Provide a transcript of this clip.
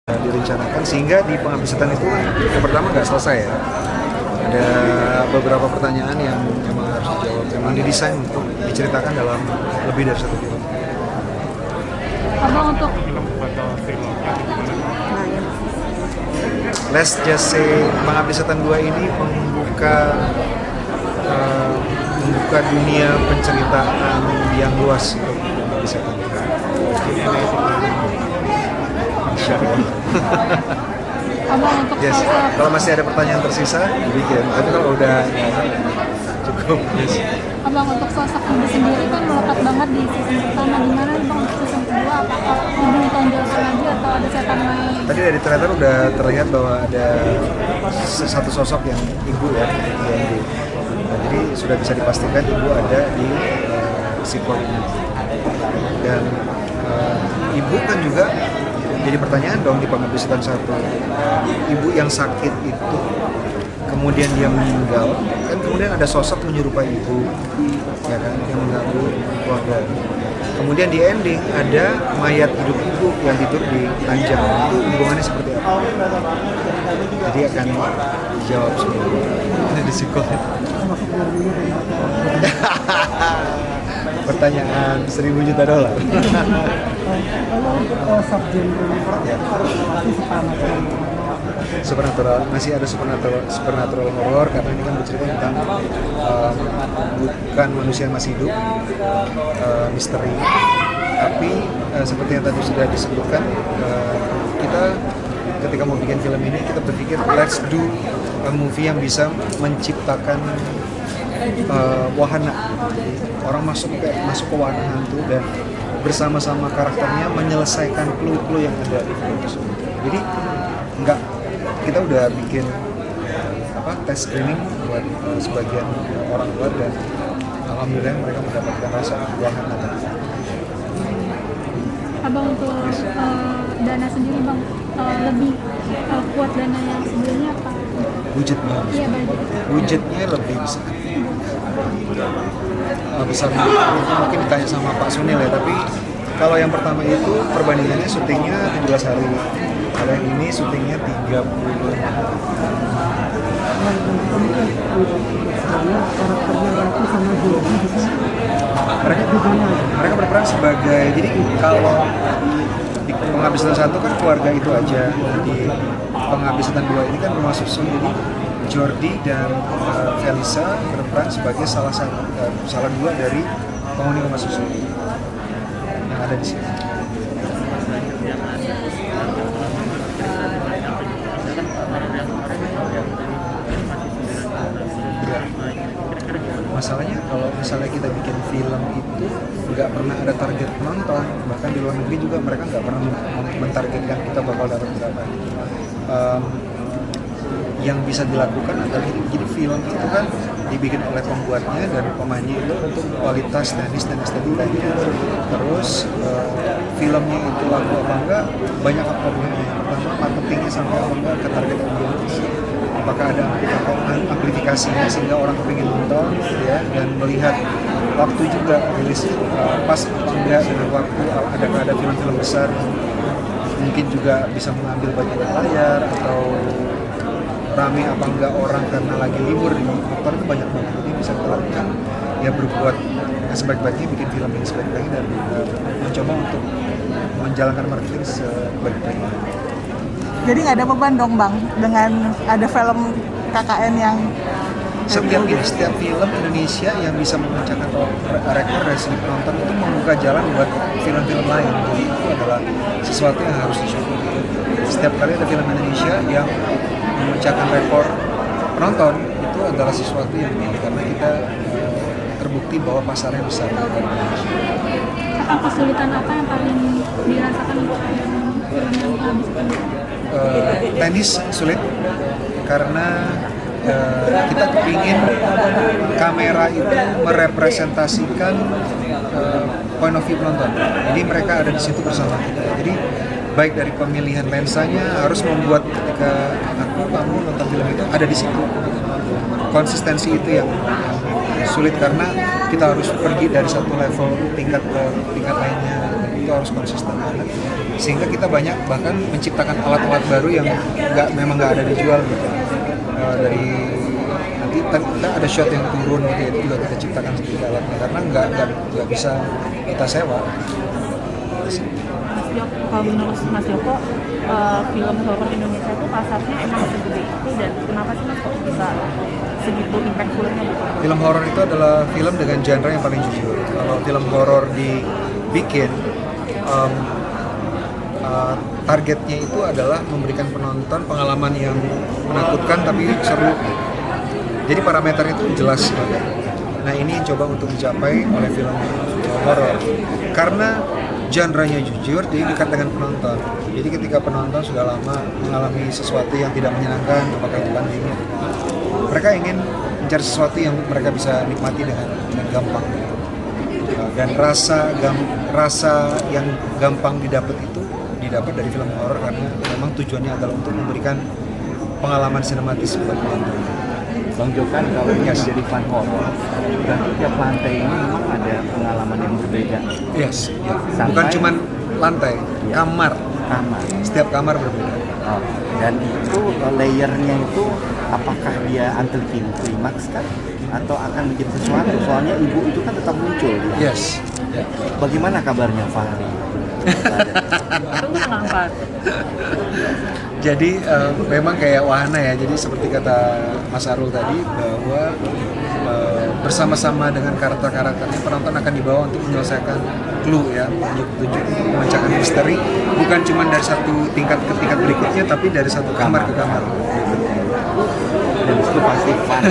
direncanakan sehingga di penghabisatan itu yang pertama nggak selesai ya. Ada beberapa pertanyaan yang memang harus dijawab. Memang didesain untuk diceritakan dalam lebih dari satu film. Abang untuk Let's just say penghabisatan 2 ini membuka dunia penceritaan yang luas untuk penghabisatan. Abang untuk Yes. sosok Kalau masih ada pertanyaan tersisa, dibikin. Tapi kalau udah cukup. Yes. Abang untuk sosok ibu sendiri kan melekat banget di season pertama. Gimana nih bang untuk season kedua? Apakah ibu ditonjolkan lagi atau ada setan lain? Tadi dari trailer udah terlihat bahwa ada satu sosok yang ibu ya, jadi sudah bisa dipastikan ibu ada di sequel ini. Dan ibu kan juga jadi pertanyaan dong di penghabisatan 1. Ibu yang sakit itu kemudian dia meninggal, kan kemudian ada sosok menyerupai ibu, ya kan, yang mengganggu keluarga. Kemudian di ending ada mayat hidup ibu yang tidur di ranjang. Itu hubungannya seperti apa? Jadi akan dijawab semua di sequel. Pertanyaan $1.000.000. Kalau subgenre Ya. masih Supernatural, masih ada supernatural horror karena ini kan bercerita tentang bukan manusia yang masih hidup, misteri. Tapi seperti yang tadi sudah disebutkan, kita ketika mau bikin film ini kita berpikir let's do a movie yang bisa menciptakan wahana. Orang masuk ke wahana hantu dan bersama-sama karakternya menyelesaikan clue-clue yang ada di film tersebut. Jadi kita udah bikin tes screening buat sebagian orang luar dan alhamdulillah mereka mendapatkan rasa wahana tadi. Abang untuk dana sendiri bang lebih kuat dana yang sebelumnya apa? Budgetnya, Iya budget. budgetnya lebih besar. Besarnya itu mungkin ditanya sama Pak Sunil ya, tapi kalau yang pertama itu perbandingannya syutingnya 17 hari. Kalau yang ini syutingnya 30 karakternya Ratu sama Jody gitu. mereka berperan sebagai, jadi kalau di penghabisatan 1 kan keluarga itu aja, di penghabisatan 2 ini kan rumah susun. Jadi Jordi dan Felisa berperan sebagai salah dua dari penghuni rumah susun yang ada di sini. Masalahnya kalau misalnya kita bikin film itu nggak pernah ada target penonton, bahkan di luar negeri juga mereka nggak pernah mentargetkan kita bakal dapat berapa. Yang bisa dilakukan adalah jadi film itu kan dibikin oleh pembuatnya dan pemainnya itu untuk kualitas teknis dan estetikanya. Terus filmnya itu laku apa enggak, banyak faktornya. Pertama marketingnya sampai apa enggak ke target audiens. Apakah ada amplifikasinya sehingga orang kepingin nonton ya, dan melihat waktu juga rilis pas juga dengan waktu. Adakah ada film-film besar mungkin juga bisa mengambil bagian layar, atau rame apa enggak orang karena lagi libur di motor, itu banyak banget. Jadi bisa kita lakukan ya, berbuat sebaik-baiknya, bikin film yang sebaik-baiknya dan mencoba untuk menjalankan marketing sebaik-baiknya. Jadi nggak ada beban dong bang dengan ada film KKN yang Setiap film Indonesia yang bisa memecahkan rekor dari segi penonton itu membuka jalan buat film-film lain. Jadi itu adalah sesuatu yang harus disyukuri. Setiap kali ada film Indonesia yang memecahkan rekor penonton, itu adalah sesuatu yang baik karena kita terbukti bahwa pasarnya besar di Indonesia. Apa kesulitan apa yang paling dirasakan untuk film yang menghabiskan? Teknis sulit karena kita kepingin kamera itu merepresentasikan point of view penonton. Jadi mereka ada di situ bersama kita. Jadi baik dari pemilihan lensanya harus membuat ketika kamu nonton film itu ada di situ. Konsistensi itu yang sulit karena kita harus pergi dari satu level tingkat ke tingkat lainnya, dan itu harus konsisten banget. Sehingga kita banyak bahkan menciptakan alat-alat baru yang memang nggak ada dijual gitu. Dari nanti kita ada shot yang turun gitu ya, itu juga kita ciptakan sendiri alatnya karena nggak bisa kita sewa. Mas Joko, kalau menurut Mas Joko, film horor Indonesia itu pasarnya emang segede itu, dan kenapa sih Mas kok bisa segitu impactfulnya gitu? Film horor itu adalah film dengan genre yang paling jujur. Kalau film horor dibikin, targetnya itu adalah memberikan penonton pengalaman yang menakutkan tapi seru. Jadi parameter itu jelas banget. Nah ini yang coba untuk dicapai oleh film horor. Karena genre-nya jujur, jadi dekat dengan penonton. Jadi ketika penonton sudah lama mengalami sesuatu yang tidak menyenangkan, apakah itu pandemi, mereka ingin mencari sesuatu yang mereka bisa nikmati dengan gampang. Dan rasa yang gampang didapat itu didapat dari film horor karena memang tujuannya adalah untuk memberikan pengalaman sinematis buat penonton. Bang Jokan, kalau ini menjadi fan horor, berarti tiap lantai ini memang ada pengalaman yang berbeda. Yes, ya. Bukan cuma lantai, kamar. Setiap kamar berbeda. Oh, dan itu layernya itu apakah dia until klimaks kan? Atau akan menjadi sesuatu? Soalnya ibu itu kan tetap muncul. Ya? Yes. Yeah. Bagaimana kabarnya Fahri? Itu kenapa? Jadi memang kayak wahana ya. Jadi seperti kata Mas Arul tadi bahwa bersama-sama dengan karakter-karakternya penonton akan dibawa untuk menyelesaikan clue ya, petunjuk untuk memecahkan misteri, bukan cuma dari satu tingkat ke tingkat berikutnya, tapi dari satu kamar ke kamar. Dan itu pasti fun.